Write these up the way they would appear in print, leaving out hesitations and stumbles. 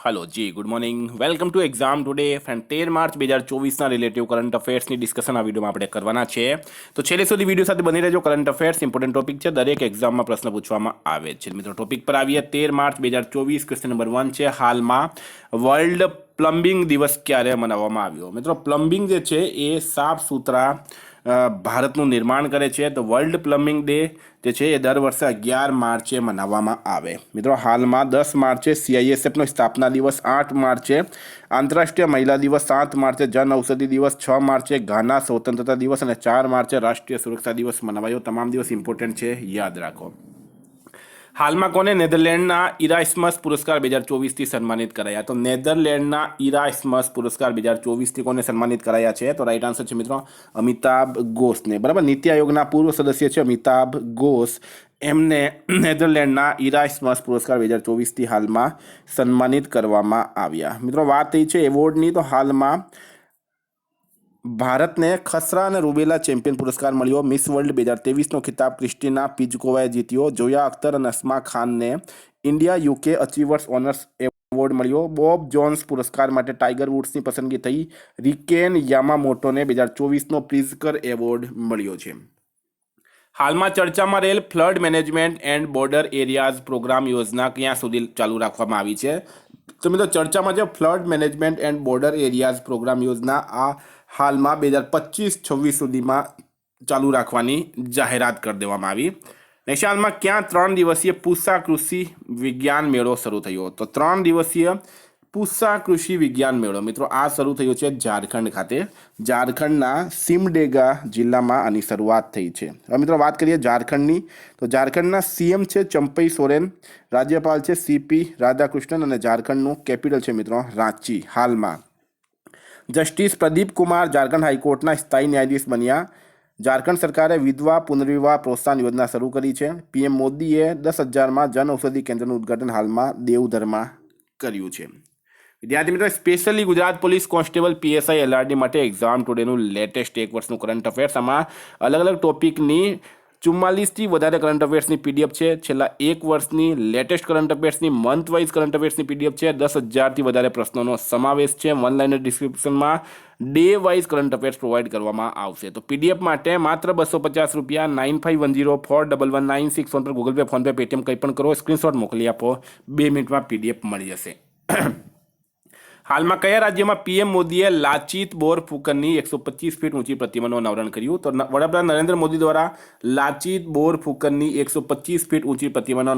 Hello जी, good morning. Welcome to exam today friend. 13 March 2024 relative current અફેર્સની discussion આ વિડીયોમાં આપણે કરવાના છે, તો છેલ્લે સુધી વિડીયો સાથે બની રહેજો। કરંટ અફેર્સ ઇમ્પોર્ટન્ટ ટોપિક છે, દરેક એક્ઝામમાં પ્રશ્ન પૂછવામાં આવે છે। મિત્રો ટોપિક પર આવીએ। 13 માર્ચ 2024 ક્વેશ્ચન નંબર 1 છે, હાલમાં વર્લ્ડ પ્લમ્બિંગ દિવસ ક્યારે મનાવવામાં આવ્યો? મિત્રો પ્લમ્બિંગ જે છે એ સાફ સુથરા ભારતનું નિર્માણ કરે છે, તો વર્લ્ડ પ્લમ્બિંગ ડે જે છે એ દર વર્ષે 11 માર્ચે મનાવવામાં આવે। મિત્રો હાલમાં 10 માર્ચે CISFનો સ્થાપના દિવસ, 8 માર્ચે આંતરરાષ્ટ્રીય મહિલા દિવસ, 7 માર્ચે જન ઔષધિ દિવસ, 6 માર્ચે ઘાના સ્વતંત્રતા દિવસ અને 4 માર્ચે રાષ્ટ્રીય સુરક્ષા દિવસ મનાવાયો। તમામ દિવસ ઇમ્પોર્ટન્ટ છે, યાદ રાખો। હાલમાં કોને નેધરલેન્ડના ઇરાસ્મસ પુરસ્કાર 2024થી સન્માનિત કરાયા? તો નેધરલેન્ડના ઇરાસ્મસ પુરસ્કાર 2024થી કોને સન્માનિત કરાયા છે? તો રાઈટ આન્સર છે મિત્રો અમિતાભ ઘોષને। બરાબર, નીતિ આયોગના પૂર્વ સદસ્ય છે અમિતાભ ઘોષ, એમને નેધરલેન્ડના ઇરાસ્મસ પુરસ્કાર 2024થી હાલમાં સન્માનિત કરવામાં આવ્યા। મિત્રો વાત થઈ છે એવોર્ડની, તો હાલમાં ભારતને ખસરા અને રૂબેલા ચેમ્પિયન પુરસ્કાર મળ્યો। મિસ વર્લ્ડ 2023નો ખિતાબ ક્રિસ્ટીના પિજકોવાએ જીત્યો। જોયા અખ્તર અને અસ્મા ખાનને India UK achievers honours award મળ્યો। બોબ જોન્સ પુરસ્કાર માટે ટાઈગર વુડ્સની પસંદગી થઈ। રિકેન યામામોટોને 2024નો પ્રિઝકર એવોર્ડ મળ્યો છે। હાલમાં ચર્ચામાં રહેલ flood management and border areas programme યોજના ક્યાં સુધી ચાલુ રાખવામાં આવી છે? તો મિત્રો ચર્ચામાં છે flood management and border areas programme યોજના આ હાલમાં 2025-26 સુધીમાં ચાલુ રાખવાની જાહેરાત કરી દેવામાં આવી। નેક્સ્ટ હાલમાં ક્યાં 3 દિવસીય પૂસા કૃષિ વિજ્ઞાન મેળો શરૂ થયો? તો 3 દિવસીય પૂસા કૃષિ વિજ્ઞાન મેળો મિત્રો આ શરૂ થયો છે ઝારખંડ ખાતે। ઝારખંડના સિમડેગા જિલ્લામાં આની શરૂઆત થઈ છે। હવે મિત્રો વાત કરીએ ઝારખંડની, તો ઝારખંડના CM છે ચંપઈ સોરેન, રાજ્યપાલ છે CP રાધાકૃષ્ણન અને ઝારખંડનું કેપિટલ છે મિત્રો રાંચી। હાલમાં જસ્ટિસ પ્રદીપ કુમાર ઝારખંડ હાઈકોર્ટના સ્થાયી ન્યાયાધીશ બન્યા। ઝારખંડ સરકારે વિધવા પુનર્વિવાહ પ્રોત્સાહન યોજના શરૂ કરી છે। PM મોદીએ 10,000માં જન ઔષધિ કેન્દ્રનું ઉદ્ઘાટન હાલમાં દેવધરમાં કર્યું છે। વિદ્યાર્થી મિત્રો specially Gujarat police constable PSI LRD માટે એક્ઝામ ટુડેનું લેટેસ્ટ એક વર્ષનું કરંટ અફેર્સ, આમાં અલગ અલગ ટોપિકની 44થી વધારે કરંટ અફેર્સની PDF છે। છેલ્લા એક વર્ષની લેટેસ્ટ કરંટ અફેર્સની મંથ વાઇઝ કરંટ અફેર્સની PDF છે। 10,000થી વધારે પ્રશ્નોનો સમાવેશ છે। વન લાઇનર ડિસ્ક્રિપ્શનમાં day wise current affairs provide કરવામાં આવશે। તો PDF માટે માત્ર 250 રૂપિયા, 9510411961 પર ગૂગલ પે, ફોનપે, પેટીએમ કંઈ પણ કરો, સ્ક્રીનશોટ મોકલી આપો, 2 મિનિટમાં PDF મળી જશે। હાલમાં કયા રાજ્યમાં PM મોદીએ લાચિત બોરફુકનની 125 ફીટ ઊંચી પ્રતિમાનું અનાવરણ કર્યું? તો વડાપ્રધાન નરેન્દ્ર મોદી દ્વારા લાચિત બોરફુકનની 125 ફીટ ઊંચી પ્રતિમાનું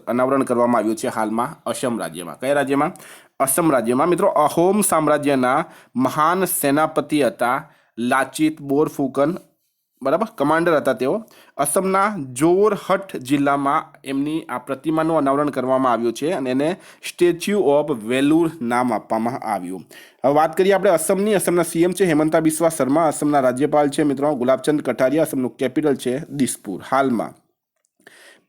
અનાવરણ કરવામાં આવ્યું છે હાલમાં અસમ રાજ્યમાં। કયા રાજ્યમાં? અસમ રાજ્યમાં। મિત્રો અહોમ સામ્રાજ્યના મહાન સેનાપતિ હતા લાચિત બોરફુકન, બરાબર, કમાન્ડર હતા તેઓ। અસમના જોરહટ જિલ્લામાં એમની આ પ્રતિમાનું અનાવરણ કરવામાં આવ્યું છે અને એને સ્ટેચ્યુ ઓફ વેલુર નામ આપવામાં આવ્યું। હવે વાત કરીએ આપણે અસમની। અસમના CM છે હેમંતા બિસ્વા શર્મા, અસમના રાજ્યપાલ છે મિત્રો ગુલાબચંદ કટારિયા, અસમનું કેપિટલ છે દિસપુર। હાલમાં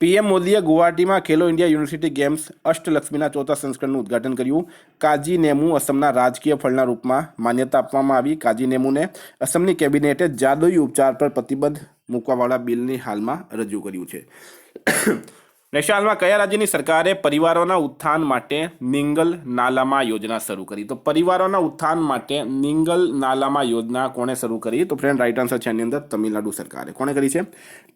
PM મોદીએ ગુવાહાટીમાં ખેલો ઇન્ડિયા યુનિવર્સિટી ગેમ્સ અષ્ટલક્ષ્મીના 4થા સંસ્કરણનું ઉદ્ઘાટન કર્યું। કાજી નેમુ અસમના રાજકીય ફળના રૂપમાં માન્યતા આપવામાં આવી। કાજી નેમુને અસમની કેબિનેટે જાદુઈ ઉપચાર પર પ્રતિબંધ મૂકવાવાળા બિલની હાલમાં રજૂ કર્યું છે। નેક્સ્ટ હાલમાં કયા રાજ્યની સરકારે પરિવારોના ઉત્થાન માટે નિંગલ નાલામાં યોજના શરૂ કરી? તો પરિવારોના ઉત્થાન માટે નિંગલ નાલામાં યોજના કોણે શરૂ કરી? તો ફ્રેન્ડ રાઈટ આન્સર છે આની અંદર તમિલનાડુ સરકારે। કોણે કરી છે?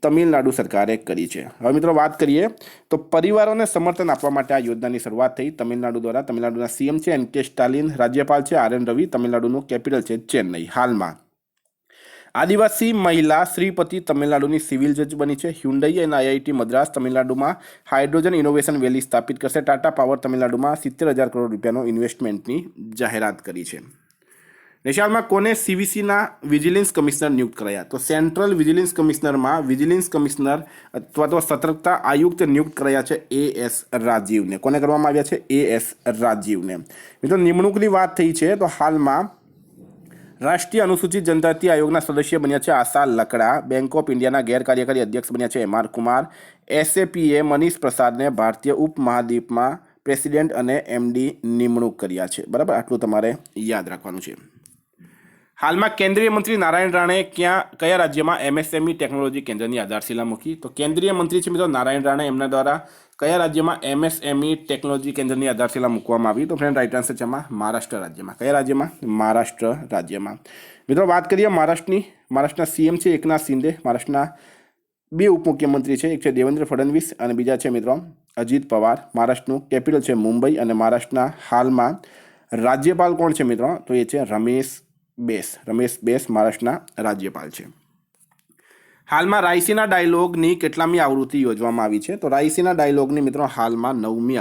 તમિલનાડુ સરકારે કરી છે। હવે મિત્રો વાત કરીએ તો પરિવારોને સમર્થન આપવા માટે આ યોજનાની શરૂઆત થઈ તમિલનાડુ દ્વારા। તમિલનાડુના CM છે NK સ્ટાલિન, રાજ્યપાલ છે RN રવિ, તમિલનાડુનું કેપિટલ છે ચેન્નઈ। હાલમાં આદિવાસી મહિલા શ્રીપતિ તમિલનાડુની સિવિલ જજ બની છે। હ્યુન્ડાઈ અને IIT મદ્રાસ તમિલનાડુમાં હાઇડ્રોજન ઇનોવેશન વેલી સ્થાપિત કરશે। ટાટા પાવર તમિલનાડુમાં 70,000 કરોડ રૂપિયાનો ઇન્વેસ્ટમેન્ટની જાહેરાત કરી છે। નેશનલમાં કોને CVCના વિજિલન્સ કમિશનર નિયુક્ત કરાયા? તો સેન્ટ્રલ વિજિલન્સ કમિશનરમાં વિજિલન્સ કમિશનર અથવા તો સતર્કતા આયુક્ત નિયુક્ત કરાયા છે AS રાજીવને। કોને કરવામાં આવ્યા છે? AS રાજીવને। મિત્રો નિમણૂકની વાત થઈ છે તો હાલમાં રાષ્ટ્રીય અનુસૂચિત જનજાતિ આયોગના સદસ્ય બન્યા છે આશા લકડા। બેંક ઓફ ઇન્ડિયાના ગેરકાર્યકારી અધ્યક્ષ બન્યા છે MR કુમાર। SAPએ મનીષ પ્રસાદને ભારતીય ઉપમહાદ્વીપમાં પ્રેસિડેન્ટ અને MD નિમણૂક કર્યા છે। બરાબર, આટલું તમારે યાદ રાખવાનું છે। હાલમાં કેન્દ્રીય મંત્રી નારાયણ રાણે કયા રાજ્યમાં એમએસએમઈ ટેકનોલોજી કેન્દ્રની આધારશિલા મૂકી? તો કેન્દ્રીય મંત્રી છે મિત્રો નારાયણ રાણે, એમના દ્વારા કયા રાજ્યમાં એમએસએમઈ ટેકનોલોજી કેન્દ્રની આધારશિલા મૂકવામાં આવી? તો ફ્રેન્ડ રાઈટ આન્સર છે એમાં મહારાષ્ટ્ર રાજ્યમાં. કયા રાજ્યમાં? મહારાષ્ટ્ર રાજ્યમાં. મિત્રો વાત કરીએ મહારાષ્ટ્રના સીએમ છે એકનાથ શિંદે. મહારાષ્ટ્રના બે ઉપમુખ્યમંત્રી છે, એક છે દેવેન્દ્ર ફડણવીસ અને બીજા છે મિત્રો અજીત પવાર. મહારાષ્ટ્રનું કેપિટલ છે મુંબઈ અને મહારાષ્ટ્રના હાલમાં રાજ્યપાલ કોણ છે મિત્રો? તો એ છે રમેશ બેસ મહારાષ્ટ્રના રાજ્યપાલ છે. હાલમાં રાયસીના ડાયલોગની કેટલામી આવૃત્તિ યોજવામાં આવી છે? તો રાયસીના ડાયલોગની મિત્રો હાલમાં નવમી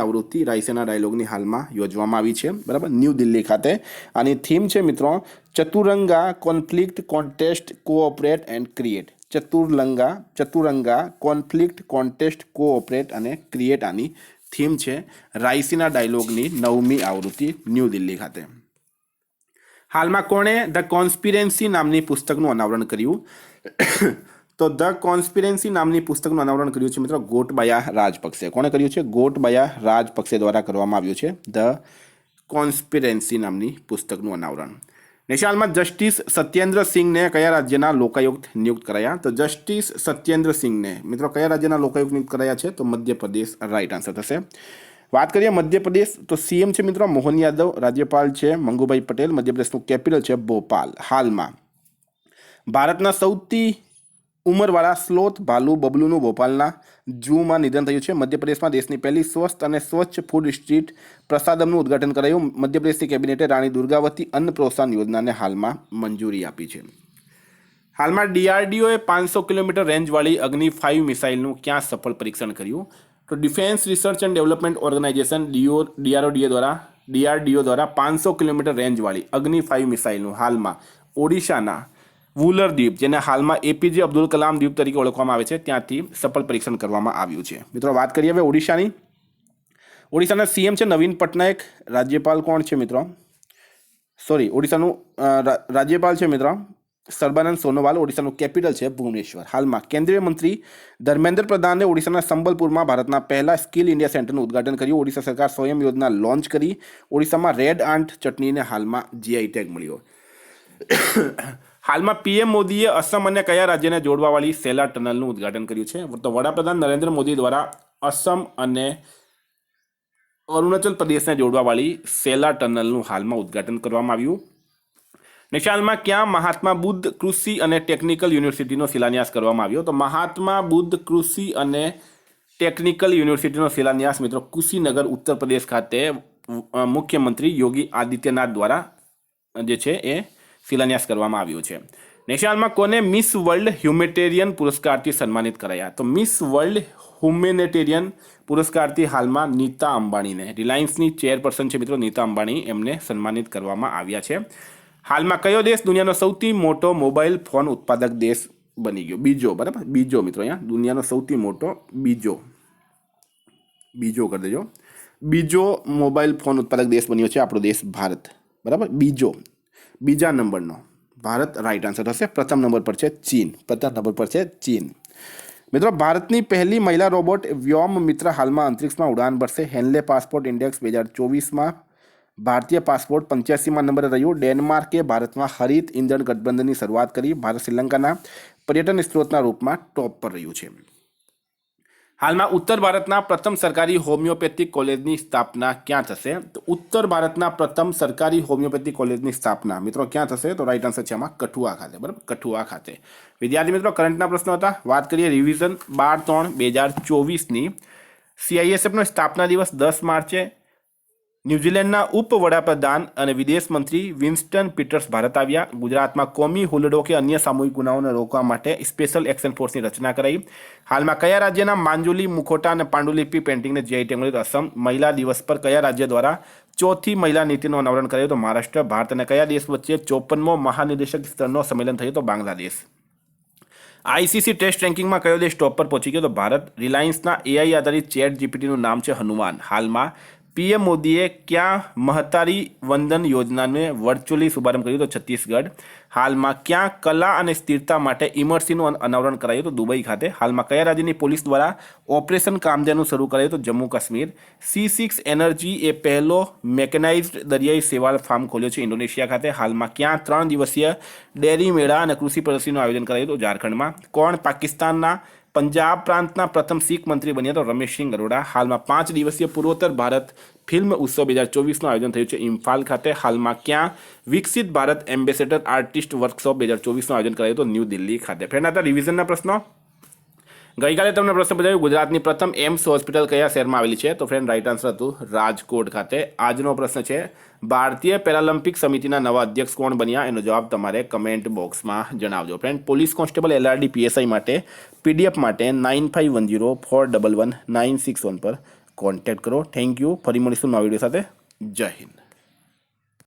આવૃત્તિ રાયસીના ડાયલોગની હાલમાં યોજવામાં આવી છે, બરાબર, ન્યૂ દિલ્હી ખાતે. આની થીમ છે મિત્રો Chaturanga conflict contest cooperate and create. Chaturanga conflict contest cooperate અને ક્રિએટ આની થીમ છે રાયસીના ડાયલોગની નવમી આવૃત્તિ ન્યૂ દિલ્હી ખાતે. હાલમાં કોણે ધ કોન્સ્પિરેન્સી નામની પુસ્તકનું અનાવરણ કર્યું? તો ધ કોન્સ્પિરેન્સી નામની પુસ્તકનું અનાવરણ કર્યું છે મિત્રો ગોટબાયા રાજપક્ષે. કોણે કર્યું છે? ગોટબાયા રાજપક્ષે દ્વારા કરવામાં આવ્યું છે ધ કોન્સ્પિરેન્સી નામની પુસ્તકનું અનાવરણ. હાલમાં જસ્ટિસ સત્યેન્દ્ર સિંહને કયા રાજ્યના લોકાયુક્ત નિયુક્ત કરાયા? તો જસ્ટિસ સત્યેન્દ્ર સિંહને મિત્રો કયા રાજ્યના લોકાયુક્ત નિયુક્ત કરાયા છે? તો મધ્યપ્રદેશ રાઈટ આન્સર થશે. વાત કરીએ મધ્યપ્રદેશ, તો સીએમ છે મિત્રો મોહન યાદવ, રાજ્યપાલ છે મંગુભાઈ પટેલ, મધ્યપ્રદેશનું કેપિટલ છે ભોપાલ. હાલમાં ભારતના સૌથી ઉંમરવાળા સ્લોથ ભાલુ બબલુનું ભોપાલના ઝૂમાં નિધન થયું છે. મધ્યપ્રદેશમાં દેશની પહેલી સ્વસ્થ અને સ્વચ્છ ફૂડ સ્ટ્રીટ પ્રસાદમનું ઉદ્ઘાટન કરાયું. મધ્યપ્રદેશની કેબિનેટે રાણી દુર્ગાવતી અન્ન પ્રોત્સાહન યોજનાને હાલમાં મંજૂરી આપી છે. હાલમાં ડીઆરડીઓએ 500 કિલોમીટર રેન્જવાળી અગ્નિ 5 મિસાઇલનું ક્યાં સફળ પરીક્ષણ કર્યું? તો defence research and development organisation DRDO દ્વારા 500 કિલોમીટર રેન્જવાળી અગ્નિ 5 મિસાઇલનું હાલમાં ઓડિશાના વુલર દ્વીપ, જેને હાલમાં એપીજે અબ્દુલ કલામ દ્વીપ તરીકે ઓળખવામાં આવે છે, ત્યાંથી સફળ પરીક્ષણ કરવામાં આવ્યું છે. મિત્રો વાત કરીએ હવે ઓડિશાના સીએમ છે નવીન પટનાયક. રાજ્યપાલ કોણ છે મિત્રો? ઓડિશાનું રાજ્યપાલ છે મિત્રો સર્બાનંદ સોનોવાલ. ઓડિશાનું કેપિટલ છે ભુવનેશ્વર. હાલમાં કેન્દ્રીય મંત્રી ધર્મેન્દ્ર પ્રધાને ઓડિશાના સંબલપુરમાં ભારતના પહેલા સ્કિલ ઇન્ડિયા સેન્ટરનું ઉદ્ઘાટન કર્યું. ઓડિશા સરકાર સ્વયં યોજના લોન્ચ કરી. ઓડિશામાં રેડ આંટ ચટણીને હાલમાં જીઆઈ ટેગ મળ્યો. હાલમાં પીએમ મોદીએ અસમ અને કયા રાજ્યને જોડવાવાળી સેલા ટનલનું ઉદ્ઘાટન કર્યું છે? તો વડાપ્રધાન નરેન્દ્ર મોદી દ્વારા અસમ અને અરુણાચલ પ્રદેશને જોડવાવાળી સેલા ટનલનું હાલમાં ઉદ્ઘાટન કરવામાં આવ્યું. હાલમાં ક્યાં મહાત્મા બુદ્ધ કૃષિ અને ટેકનિકલ યુનિવર્સિટીનો શિલાન્યાસ કરવામાં આવ્યો? તો મહાત્મા બુદ્ધ કૃષિ અને ટેકનિકલ યુનિવર્સિટીનો શિલાન્યાસ મિત્રો કુશીનગર ઉત્તર પ્રદેશ ખાતે મુખ્યમંત્રી યોગી આદિત્યનાથ દ્વારા જે છે એ શિલાન્યાસ કરવામાં આવ્યો છે. હાલમાં કોને મિસ વર્લ્ડ હ્યુમેટેરિયન પુરસ્કારથી સન્માનિત કરાયા? તો મિસ વર્લ્ડ હ્યુમેનિટેરિયન પુરસ્કારથી હાલમાં નીતા અંબાણીને, રિલાયન્સની ચેરપર્સન છે મિત્રો નીતા અંબાણી, એમને સન્માનિત કરવામાં આવ્યા છે. હાલમાં કયો દેશ દુનિયાનો સૌથી મોટો મોબાઈલ ફોન ઉત્પાદક દેશ બની ગયો? બીજો, બરાબર, બીજો મિત્રો, અહીંયા દુનિયાનો સૌથી મોટો બીજો કરી દેજો. બીજો મોબાઈલ ફોન ઉત્પાદક દેશ બન્યો છે આપણો દેશ ભારત, બરાબર. બીજા નંબરનો ભારત રાઈટ આન્સર થશે. પ્રથમ નંબર પર છે ચીન. મિત્રો ભારતની પહેલી મહિલા રોબોટ વ્યોમ મિત્ર હાલમાં અંતરિક્ષમાં ઉડાન ભરશે. હેનલે પાસપોર્ટ ઇન્ડેક્સ 2024માં ભારતીય પાસપોર્ટ 85મા નંબરે રહ્યું. ડેનમાર્કે ભારતમાં હરિત ઇંધણ ગઠબંધનની શરૂઆત કરી. ભારત શ્રીલંકાના પર્યટન સ્ત્રોતના રૂપમાં ટોપ પર રહ્યું છે. હાલમાં ઉત્તર ભારતના પ્રથમ સરકારી હોમિયોપેથિક કોલેજની સ્થાપના ક્યાં થશે? તો ઉત્તર ભારતના પ્રથમ સરકારી હોમિયોપેથિક કોલેજની સ્થાપના મિત્રો ક્યાં થશે? તો રાઈટ આન્સર છે આમાં કઠુઆ ખાતે, બરાબર, કઠુઆ ખાતે. વિદ્યાર્થી મિત્રો કરંટના પ્રશ્નો હતા. વાત કરીએ રિવિઝન 12/3/2024ની. CISFનો સ્થાપના દિવસ 10 માર્ચે. ન્યૂઝીલેન્ડના ઉપવડાપ્રધાન અને વિદેશ મંત્રી વિન્સ્ટન પીટર્સ ભારત આવ્યા. ગુજરાતમાં કોમી હુલ્લડો કે અન્ય સામૂહિક ગુનાઓને રોકવા માટે સ્પેશિયલ એક્શન ફોર્સની રચના કરાઈ. હાલમાં કયા રાજ્યના માંજુલી, મુખોટા અને પાંડુલિપી પેઇન્ટિંગને જીઆઈ ટેગ મળ્યું? અસમ. મહિલા દિવસ પર કયા રાજ્ય દ્વારા ચોથી મહિલા નીતિનું અનાવરણ કરાયું? તો મહારાષ્ટ્ર. ભારત અને કયા દેશ વચ્ચે 54મો મહાનિદેશક સ્તરનો સંમેલન થયું? તો બાંગ્લાદેશ. આઈસીસી ટેસ્ટ રેન્કિંગમાં કયો દેશ ટોપ પર પહોંચી ગયો? તો ભારત. રિલાયન્સના AI આધારિત ચેટ જીપીટીનું નામ છે હનુમાન. હાલમાં પીએમ મોદીએ ક્યાં મહતારી વંદન યોજનાને વર્ચ્યુઅલી શુભારંભ કર્યું? તો છત્તીસગઢ. હાલમાં ક્યાં કલા અને સ્થિરતા માટે ઇમર્સીનું અનાવરણ કરાયું? તો દુબઈ ખાતે. હાલમાં કયા રાજ્યની પોલીસ દ્વારા ઓપરેશન કામધેનુ શરૂ કરાયું? તો જમ્મુ કાશ્મીર. C6 એનર્જી એ પહેલો મેકેનાઇઝડ દરિયાઈ સેવા ફાર્મ ખોલ્યો છે ઇન્ડોનેશિયા ખાતે. હાલમાં ક્યાં 3 દિવસીય ડેરી મેળા અને કૃષિ પ્રદર્શનનું આયોજન કરાયું? તો ઝારખંડમાં. કોણ પાકિસ્તાનના પંજાબ પ્રાંતના પ્રથમ શીખ મંત્રી બન્યા? તો રમેશસિંહ અરોડા. હાલમાં 5 દિવસીય પૂર્વોત્તર ભારત ફિલ્મ ઉત્સવ 2024નું આયોજન થયું છે ઇમ્ફાલ ખાતે. હાલમાં ક્યાં વિકસિત ભારત એમ્બેસેડર આર્ટિસ્ટ વર્કશોપ 2024નું આયોજન કરાયું? તો ન્યૂ દિલ્હી ખાતે. ફ્રેન્ડ, આ રિવિઝનના પ્રશ્નો. ગઈકાલે તમને પ્રશ્ન પૂછાયું ગુજરાતની પ્રથમ એમ્સ હોસ્પિટલ કયા શહેરમાં આવેલી છે? તો ફ્રેન્ડ, રાઈટ આન્સર હતું રાજકોટ ખાતે. આજનો પ્રશ્ન છે ભારતીય પેરાલિમ્પિક સમિતિના નવા અધ્યક્ષ કોણ બન્યા? એનો જવાબ તમારે કમેન્ટ બોક્સમાં જણાવજો. Friend, police constable LRD PSI માટે PDF માટે 9510411961 પર કોન્ટેક્ટ કરો. Thank you. ફરી મળીશું નવા વિડીયો સાથે. જય હિન્દ.